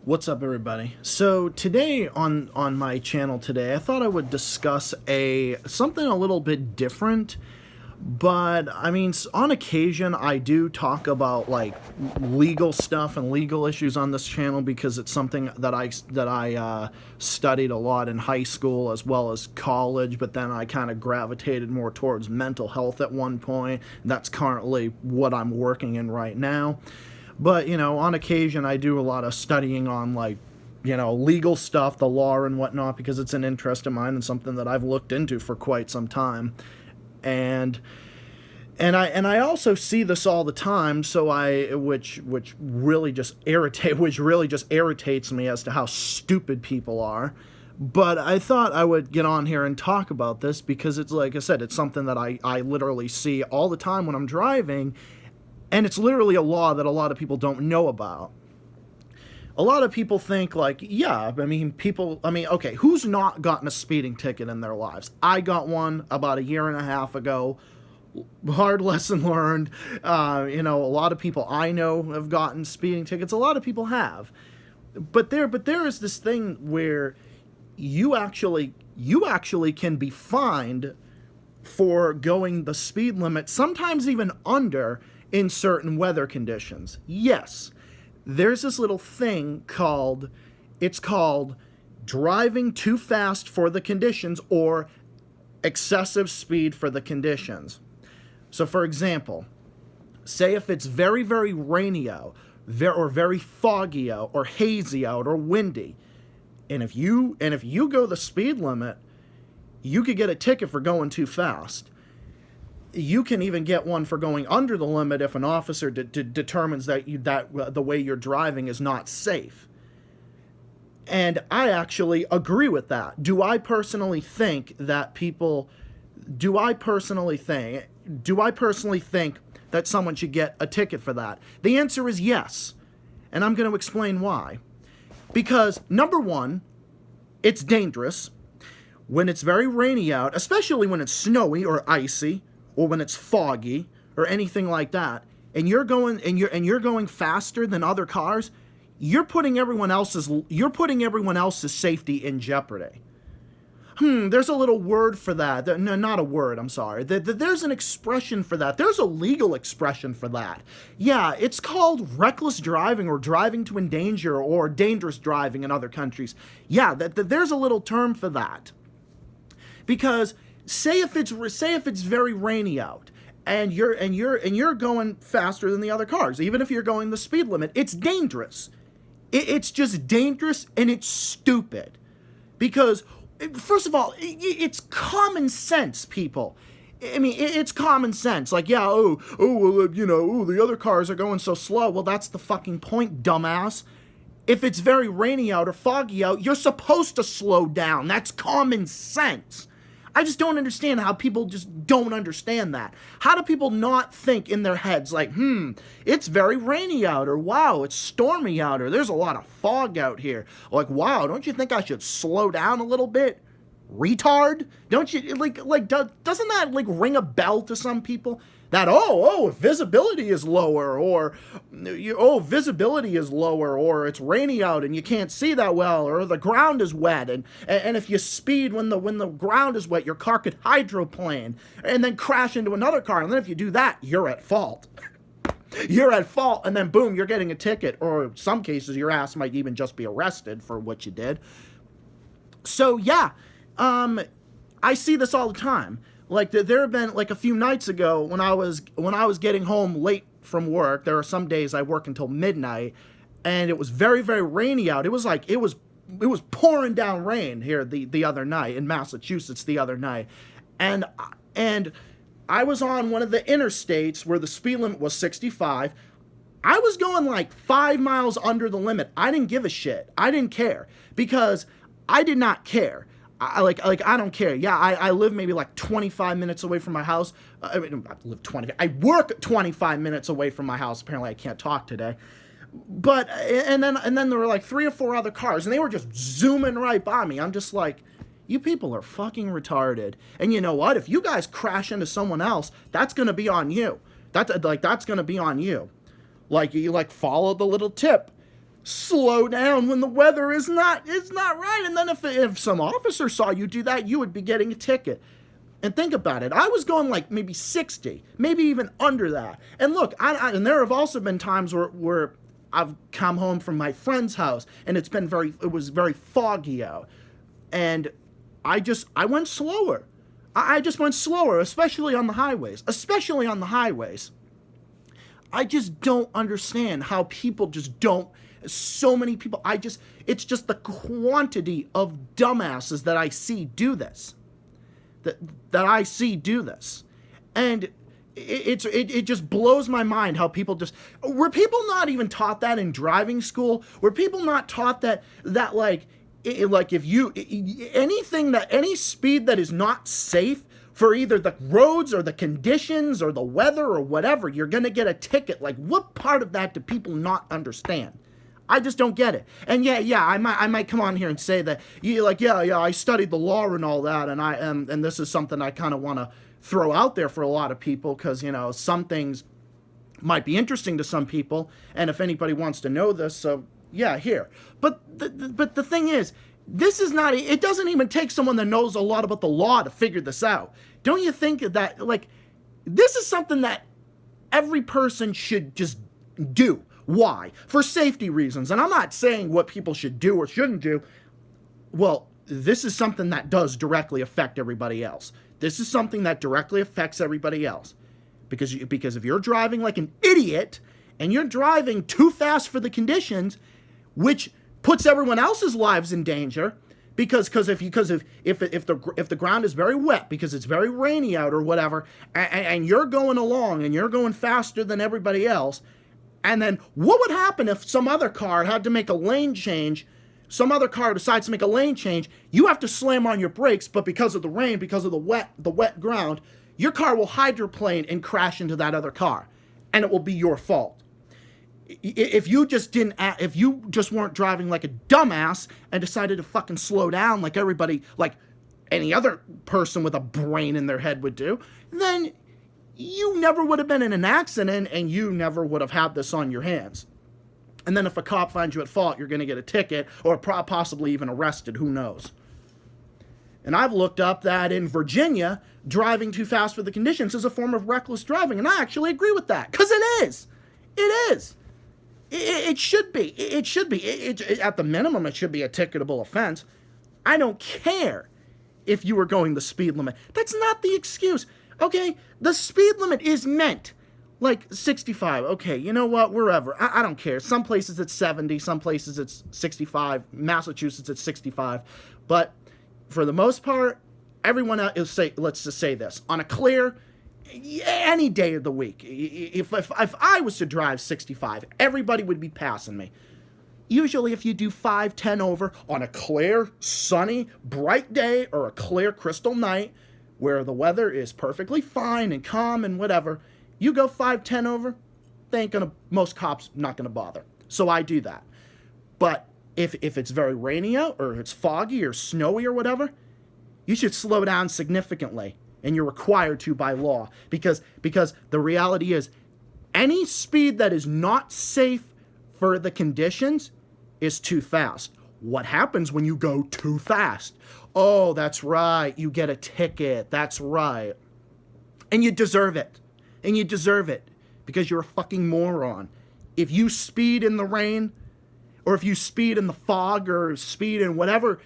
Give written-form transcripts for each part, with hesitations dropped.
What's up, everybody? So today on my channel today, I thought I would discuss something a little bit different. But I mean, on occasion, I do talk about like legal stuff and legal issues on this channel because it's something that I studied a lot in high school as well as college. But then I kind of gravitated more towards mental health at one point. That's currently what I'm working in right now. But, on occasion, I do a lot of studying on, like, legal stuff, the law and whatnot, because it's an interest of mine and something that I've looked into for quite some time. And I also see this all the time, which really just irritates me as to how stupid people are. But I thought I would get on here and talk about this because it's, like I said, it's something that I literally see all the time when I'm driving. And it's literally a law that a lot of people don't know about. A lot of people think, like, okay, who's not gotten a speeding ticket in their lives? I got one about a year and a half ago. Hard lesson learned. A lot of people I know have gotten speeding tickets. A lot of people have. But there is this thing where you actually can be fined for going the speed limit, sometimes even under, in certain weather conditions. Yes, there's this little thing called driving too fast for the conditions or excessive speed for the conditions. So for example, say if it's very, very rainy out, or very foggy out, or hazy out, or windy, and if you go the speed limit, you could get a ticket for going too fast. You can even get one for going under the limit if an officer determines that the way you're driving is not safe. And I actually agree with that. Do I personally think that someone should get a ticket for that? The answer is yes. And I'm going to explain why. Because number one, it's dangerous when it's very rainy out, especially when it's snowy or icy, or when it's foggy or anything like that, and you're going faster than other cars, you're putting everyone else's safety in jeopardy. There's a little word for that. No, not a word, I'm sorry. There's an expression for that. There's a legal expression for that. Yeah, it's called reckless driving or driving to endanger or dangerous driving in other countries. Yeah, there's a little term for that. Because say if it's very rainy out and you're going faster than the other cars, even if you're going the speed limit, it's dangerous. It's just dangerous and it's stupid. Because first of all, it's common sense, people. I mean, it's common sense. Like, yeah, the other cars are going so slow. Well, that's the fucking point, dumbass. If it's very rainy out or foggy out, you're supposed to slow down. That's common sense. I just don't understand how people just don't understand that. How do people not think in their heads like, it's very rainy out, or wow, it's stormy out, or there's a lot of fog out here. Like, wow, don't you think I should slow down a little bit? Retard? Don't you, doesn't that, ring a bell to some people? That, visibility is lower, or, visibility is lower, or it's rainy out and you can't see that well, or the ground is wet, and if you speed when the ground is wet, your car could hydroplane, and then crash into another car, and then if you do that, you're at fault. You're at fault, and then boom, you're getting a ticket, or in some cases, your ass might even just be arrested for what you did. So, yeah, I see this all the time. Like, there have been, like, a few nights ago when I was getting home late from work. There are some days I work until midnight, and it was very, very rainy out. It was pouring down rain here the other night in Massachusetts the other night, and I was on one of the interstates where the speed limit was 65. I was going like 5 miles under the limit. I didn't give a shit. I didn't care because I did not care. I don't care. Yeah, I live maybe like 25 minutes away from my house. I work 25 minutes away from my house. Apparently I can't talk today. But, and then there were like 3 or 4 other cars, and they were just zooming right by me. I'm just like, you people are fucking retarded. And you know what? If you guys crash into someone else, that's going to be on you. That's going to be on you. You follow the little tip. slow down when the weather is not right. And then if some officer saw you do that, you would be getting a ticket. And think about it. I was going like maybe 60, maybe even under that. And look, and there have also been times where I've come home from my friend's house and it was very foggy out. And I went slower. I just went slower, especially on the highways. I just don't understand how people just don't. So many people, it's just the quantity of dumbasses that I see do this. That I see do this. And it just blows my mind how people were people not even taught that in driving school? Were people not taught that like if you, any speed that is not safe for either the roads or the conditions or the weather or whatever, you're going to get a ticket. Like, what part of that do people not understand? I just don't get it. And I might come on here and say that I studied the law and all that, and this is something I kind of want to throw out there for a lot of people because some things might be interesting to some people, and if anybody wants to know this, so yeah, here. But the thing is, this is not. It doesn't even take someone that knows a lot about the law to figure this out. Don't you think that this is something that every person should just do? Why? For safety reasons. And I'm not saying what people should do or shouldn't do. Well, this is something that does directly affect everybody else. This is something that directly affects everybody else. Because if you're driving like an idiot and you're driving too fast for the conditions, which puts everyone else's lives in danger, because if the ground is very wet because it's very rainy out or whatever, and you're going along and you're going faster than everybody else. And then what would happen if some other car had to make a lane change? Some other car decides to make a lane change. You have to slam on your brakes, but because of the rain, because of the wet ground, your car will hydroplane and crash into that other car, and it will be your fault. If you just weren't driving like a dumbass and decided to fucking slow down like everybody, like any other person with a brain in their head would do, then you never would have been in an accident and you never would have had this on your hands. And then if a cop finds you at fault, you're going to get a ticket or possibly even arrested. Who knows? And I've looked up that in Virginia, driving too fast for the conditions is a form of reckless driving. And I actually agree with that because it is. It is. It should be. It should be. At the minimum, it should be a ticketable offense. I don't care if you were going the speed limit. That's not the excuse. Okay, the speed limit is meant like 65. Okay, you know what? Wherever. I don't care. Some places it's 70. Some places it's 65. Massachusetts it's 65. But for the most part, everyone else let's just say this. On a clear, any day of the week, if I was to drive 65, everybody would be passing me. Usually if you do 5, 10 over on a clear, sunny, bright day or a clear crystal night, where the weather is perfectly fine and calm and whatever, you go 5, 10 over, most cops not gonna bother. So I do that. But if it's very rainy out or it's foggy or snowy or whatever, you should slow down significantly, and you're required to by law because the reality is any speed that is not safe for the conditions is too fast. What happens when you go too fast? Oh, that's right. You get a ticket. That's right. And you deserve it. And you deserve it because you're a fucking moron. If you speed in the rain or if you speed in the fog or speed in whatever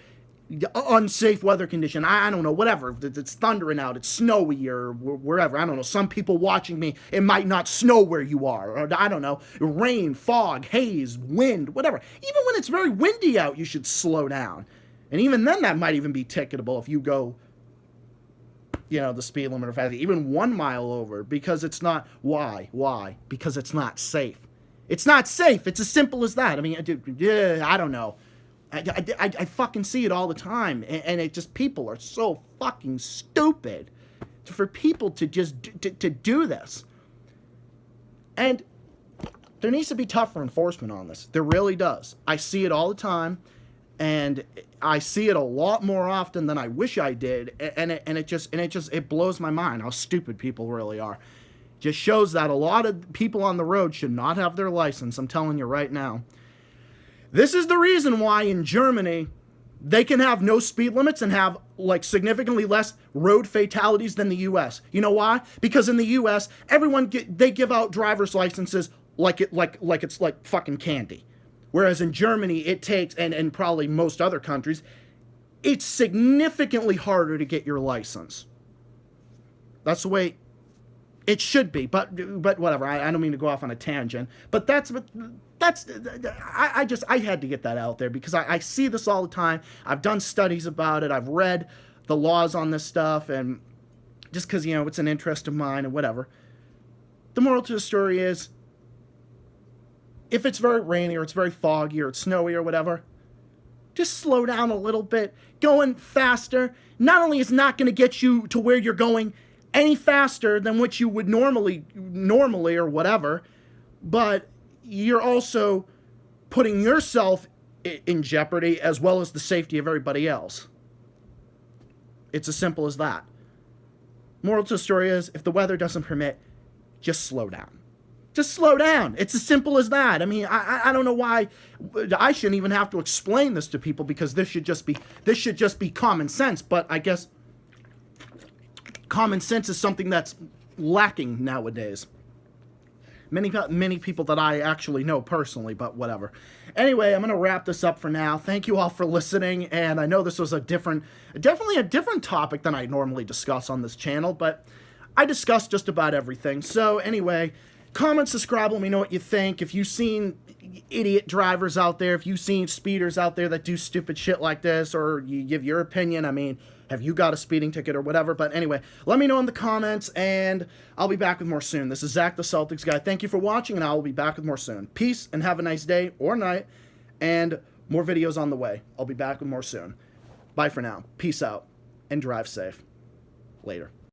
unsafe weather condition, I don't know, whatever. It's thundering out, it's snowy or wherever. I don't know. Some people watching me, it might not snow where you are. Or I don't know. Rain, fog, haze, wind, whatever. Even when it's very windy out, you should slow down. And even then, that might even be ticketable if you go, the speed limit or fast, even 1 mile over, because it's not. Why? Because it's not safe. It's not safe. It's as simple as that. I mean, I don't know. I fucking see it all the time, and it just, people are so fucking stupid for people to just to do this. And there needs to be tougher enforcement on this. There really does. I see it all the time. And I see it a lot more often than I wish I did, and it blows my mind how stupid people really are. Just shows that a lot of people on the road should not have their license. I'm telling you right now. This is the reason why in Germany they can have no speed limits and have like significantly less road fatalities than the US. You know why? Because in the US, they give out driver's licenses like it's like fucking candy. Whereas in Germany, it takes, and probably most other countries, it's significantly harder to get your license. That's the way it should be, but whatever. I don't mean to go off on a tangent, but I had to get that out there because I see this all the time. I've done studies about it. I've read the laws on this stuff, and just because, you know, it's an interest of mine and whatever. The moral to the story is, if it's very rainy or it's very foggy or it's snowy or whatever, just slow down a little bit. Going faster not only is not going to get you to where you're going any faster than what you would normally or whatever, but you're also putting yourself in jeopardy as well as the safety of everybody else. It's as simple as that. Moral to the story is, if the weather doesn't permit, just slow down. Just slow down. It's as simple as that. I mean, I don't know why I shouldn't even have to explain this to people, because this should just be common sense, but I guess common sense is something that's lacking nowadays. Many people that I actually know personally, but whatever. Anyway, I'm going to wrap this up for now. Thank you all for listening, and I know this was definitely a different topic than I normally discuss on this channel, but I discuss just about everything. So anyway, comment, subscribe, let me know what you think. If you've seen idiot drivers out there, if you've seen speeders out there that do stupid shit like this, or you give your opinion, I mean, have you got a speeding ticket or whatever? But anyway, let me know in the comments, and I'll be back with more soon. This is Zach, the Celtics guy. Thank you for watching, and I will be back with more soon. Peace, and have a nice day or night, and more videos on the way. I'll be back with more soon. Bye for now. Peace out, and drive safe. Later.